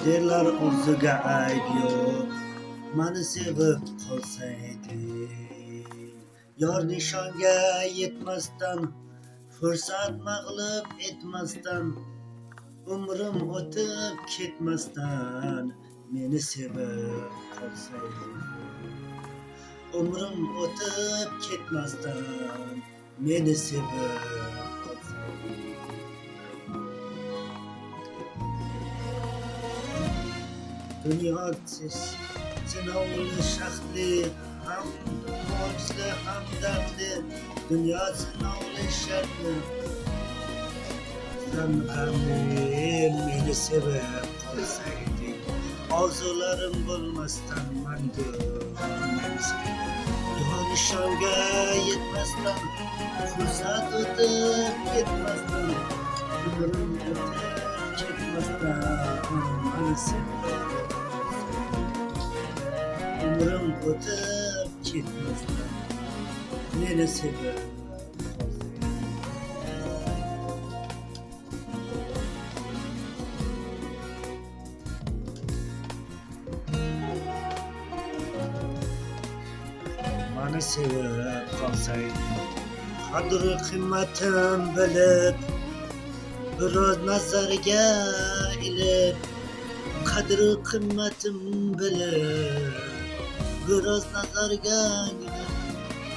Derler orzuga ayb yo'q, mani sevib qolsaydi. Yor nishonga yetmasdan, fursat mag'lub etmasdan, umrim o'tib ketmasdan, meni sevib qolsaydi. Umrim o'tib ketmasdan, meni sevib qolsaydi. Dunyo sinovli shaxtli, ham quvonchli ham dardli. Dunyo sinovli shaxtli, ham g'amli. Meni sevib qolsaydi, orzularim bo'lmasdan mangu meni sevib. Yo nishonga yetmasdan, fursat o'tib ketmasdan, umrim o'tib ketmasdan, meni sevib. Umrim o'tib ketmasdan, meni sevib qolsaydi. Mani sevib qolsaydi, qadr qimmatim bilib, biroz nazarga ilib, qadr qimmatim bilib, biroz nazarga ilib,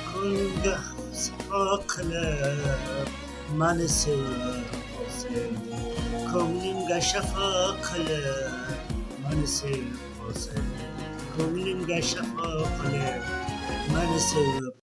ko'nglimga safo qilib, mani sevib qolsaydi. Ko'nglimga shafo qilib, mani sevib qolsaydi. Ko'nglimga shafo qilib, mani sevib